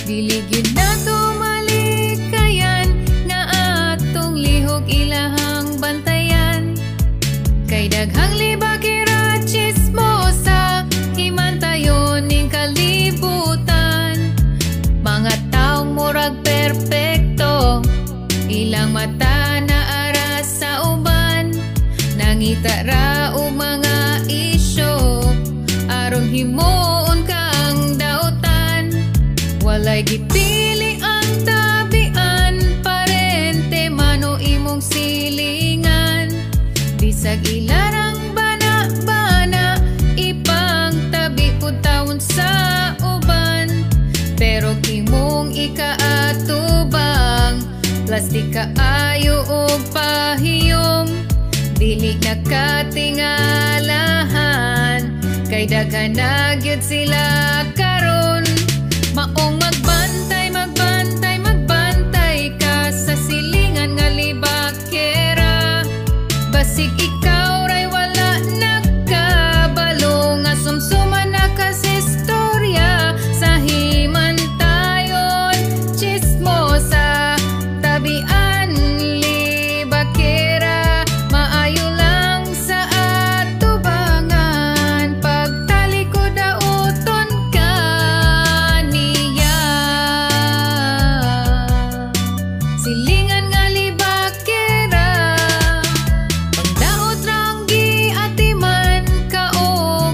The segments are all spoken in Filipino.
Dili gyud nato malikayan nga atong lihok ilahang bantayan. Kay daghang libakira chismosa himantayon ning kalibutan. Mga taong murag perpekto, ilang mata na aras sa uban. Nangita ra og mga isyo aron himuon ka ang dautan. Walay gipili ang tabian, parente mano imong silingan. Bisag ilarang bana-bana, ipang tabi po taon sa uban. Pero kimong ikaatubang, plastik kaayo o pahiyom. Dili nakatingalahan, kay daghan na gyud sila karon. Maong magbantay, magbantay, magbantay ka sa silingan nga libakera. Basig ikaw ray wala nakabalo, nga sumsuman na kasi istorya sa himantayon. Chismosa, tabian, libakera, maayo lang sa atubangan. Pagtalikod dauton ka niya. Silingan nga libakera, pagdaot rang giatiman ka o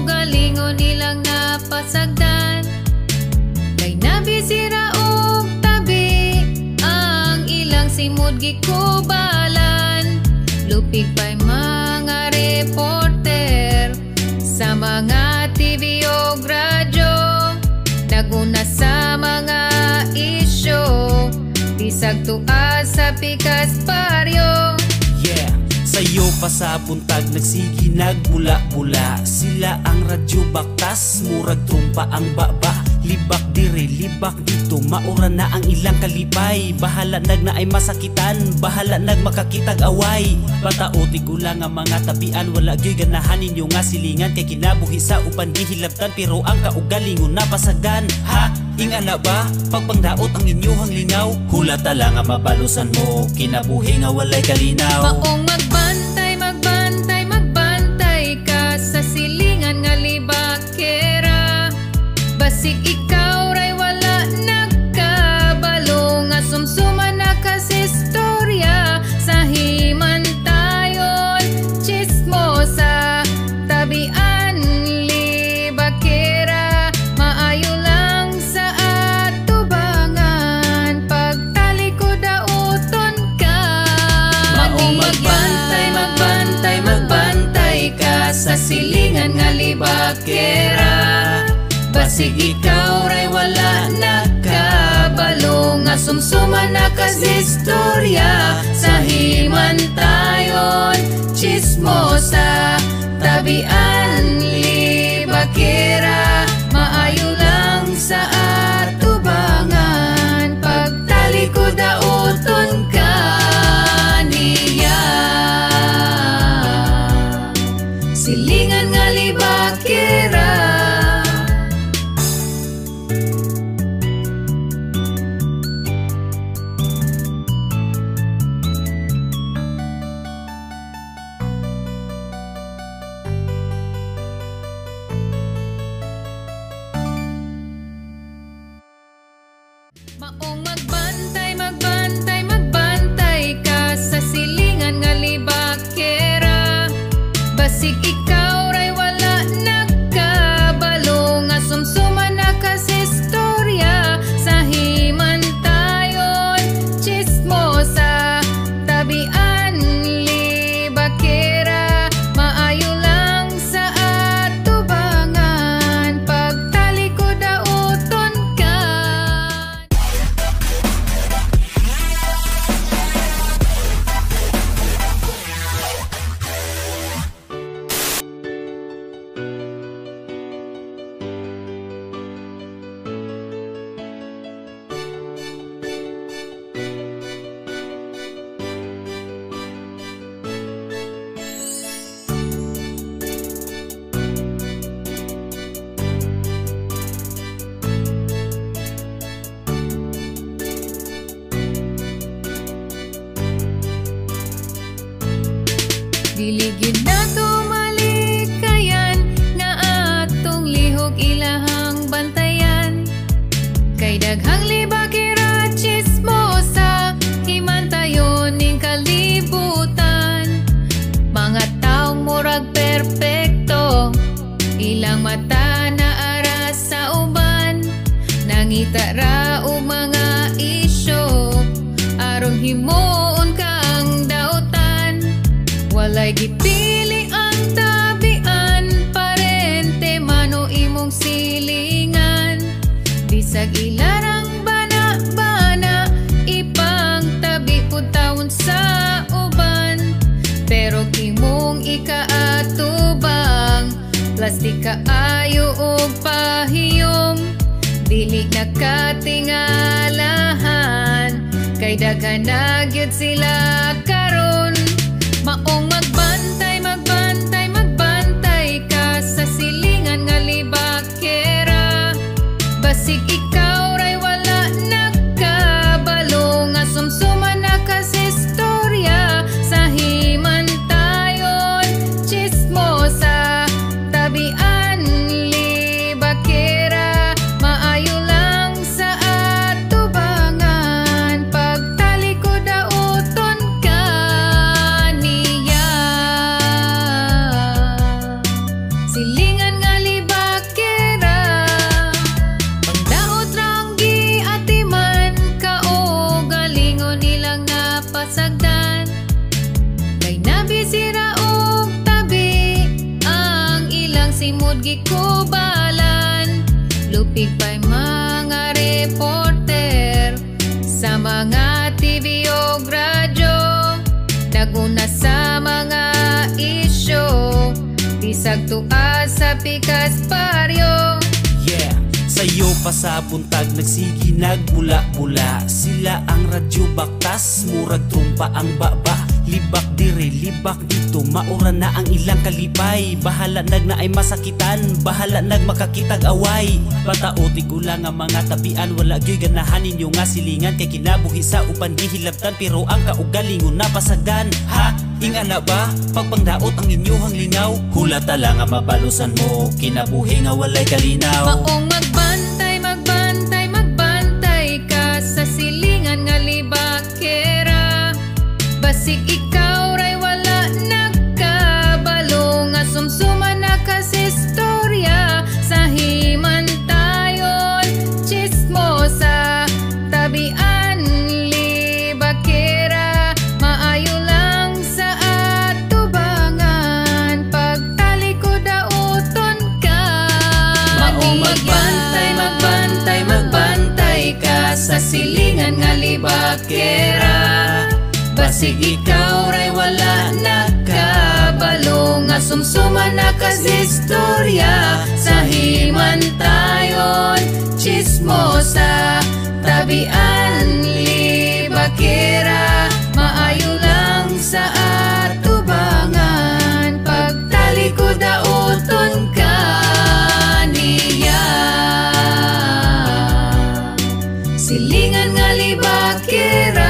galingon ilang napasagdan. Kay nabisira og tabi ang ilang simod gikubalan. Lupig pa'y mga reporter sa mga TV o radyo, naguna sa mga isyo, bisag tuas sa pikas baryo. Yeah, sayo pa sa buntag nagsigi nagmula-mula. Sila ang radyo baktas, murag trumpa ang baba. Libak dire, libak dito, maura na ang ilang kalipay. Bahala nag na ay masakitan, bahala nag makakitag away. Bataoti ko lang ang mga tabian, wala gyoy ganahan ninyo nga silingan. Kay kinabuhi sa upan gihilabtan, pero ang kaugalingon napasagdan. Ha? Ingana ba? Pagpangdaot ang inyuhang lingaw, hulata lang ang mabalusan mo, kinabuhi nga walay kalinaw. Maong magbantay, magbantay, magbantay ka sa silingan nga libakera. Basig ikaw ray wala nakabalo, nga sumsuman na kasi istorya sa himantayon. Chismosa, tabian, libakera, maayo lang sa atubangan. Pagtalikod dauton ka Maong magbantay, magbantay, magbantay ka sa silingan nga libakera. Basig ikaw ray wala nakabalo, nga sumsuman na kasi istorya sa himantayon. Chismosa, tabian, libakera, maayo lang sa atubangan. Pagtalikod dauton ka niya. Silingan nga libakera. Maong magbantay, magbantay, magbantay ka sa silingan nga libakera. Basig ikaw ray wala nakabalo, nga sumsuman na kasi istorya sa himantayon. Chismosa, tabian, libakera, maayo lang sa atubangan. Pagtalikod dauton ka. Dili gyud nato malikayan nga atong lihok ilahang bantayan. Kay daghang libakira chismosa himantayon ning kalibutan. Mga taong murag perpekto, ilang mata na ara sa uban. Nangita ra og mga isyo aron himuon kang dautan. Walay gipili ang tabian, parente mano imong silingan. Bisag ilarang bana-bana, ipang tabi pud tawon sa uban. Pero kimong ikaatubang, plastik kaayo og pahiyom. Dili nakatingalahan, kay daghan na gyud sila karon. Maong magbantay, magbantay, magbantay ka sa silingan nga libakera. Basig ikaw ray wala nakabalo, nga sumsuman na kas istorya sa himantayon. Chismosa, tabian, libakera, maayo lang sa atubangan. Pagtalikod dauton ka niya. Silingan nga libakera, pangdaot rang giatiman ka o galingon nilang napasagdan. Kay nabisira og tabi ang ilang simod gikubalan. Lupig pa'y mga reporter sa mga TV o radyo, naguna sa mga isyo, bisag tuas sa pikas baryo. Yeah, sayo pa sa buntag nagsigi nagmula-mula. Sila ang radyo baktas, murag trumpa ang baba. Libak dire, libak dito, maura na ang ilang kalipay. Bahala nag na ay masakitan, bahala nag makakitag away. Bataotig ulang ang mga tabian, wala gyoy ganahan ninyo nga silingan. Kay kinabuhi sa upan gihilabtan, pero ang kaugalingon napasagdan. Ha? Ingana ba? Pagpangdaot ang inyuhang lingaw, hulata lang nga mabalusan mo, kinabuhi nga walay kalinaw. Maong magbantay, magbantay, magbantay ka sa silingan nga libakera. Basig ikaw ray wala nakabalo, nga sumsuman na kas istorya sa himantayon. Chismosa, tabian, libakera, maayo lang sa atubangan. Pagtalikod dauton ka Maong niya. magbantay, magbantay, magbantay ka sa silingan nga libakera. Basig ikaw ray wala nakabalo, nga sumsuman na kas istorya sa himantayon. Chismosa, tabian, libakera, maayo lang sa atubangan. Pagtalikod dauton ka niya. Silingan nga libakera.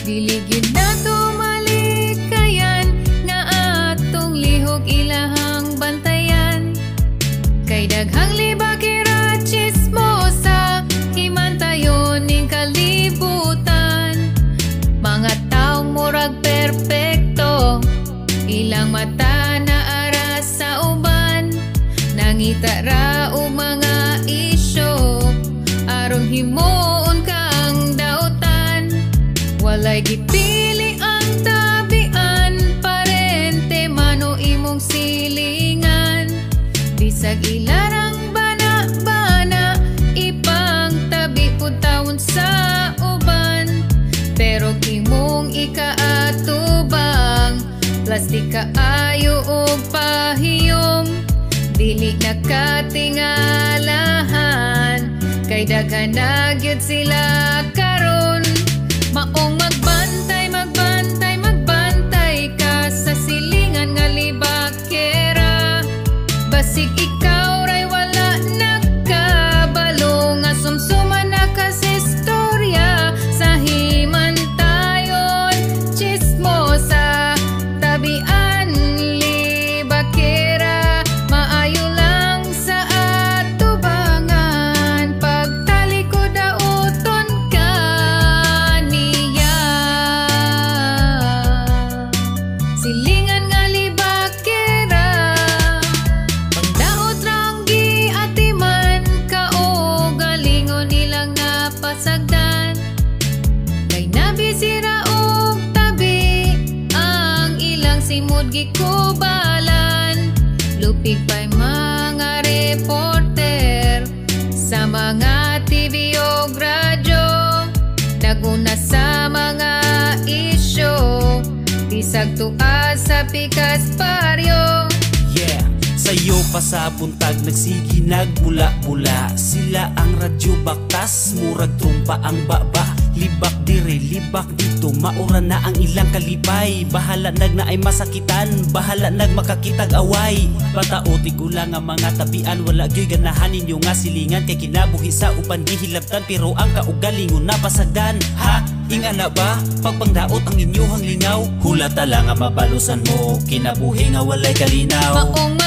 Dili gyud nato malikayan nga atong lihok ilahang bantayan. Kay daghang libakira chismosa himantayon ning kalibutan. Mga taong murag perpekto, ilang mata na ara sa uban. Nangita ra og mga isyo aron himuon kang dautan. Walay gipili ang tabian, parente mano imong silingan. Bisag ilarang bana-bana, ipang tabi pud taon sa uban. Pero imong ikaatubang, plastik kaayo og pahiyom. Dili nakatingalahan, kay daghan na gyud sila karon. Maong magbantay, magbantay, magbantay ka sa silingan nga libakera. Basig ikaw ray wala nakabalo, nga sumsuman na kas istorya sa himantayon. Chismosa, tabian, libakera, maayo lang sa atubangan. Pagtalikod dauton ka niya. Silingan nga libakera, pagdaot rang giatiman ka o galingon ilang napasagdan. Kay nabisira og tabi ang ilang simod gikubalan. Lupig pa'y mga reporter sa mga TV o radyo, naguna sa mga isyo, bisag tuas sa pikas baryo. Yeah, sayo pa sa buntag nagsigi nagbula-bula. Sila ang radyo baktas, murag trumpa ang baba. Libak dire, libak dito, maura na ang ilang kalipay. Bahala nag na ay masakitan, bahala nag makakitag away. Bataotig ulang ang mga tabian, wala gyoy ganahan ninyo nga silingan. Kay kinabuhi sa upan gihilabtan, pero ang kaugalingon napasagdan. Ha? Inga na ba? Pagpangdaot ang inyuhang lingaw, hulata lang nga mabalusan mo, kinabuhi nga walay kalinaw. Maong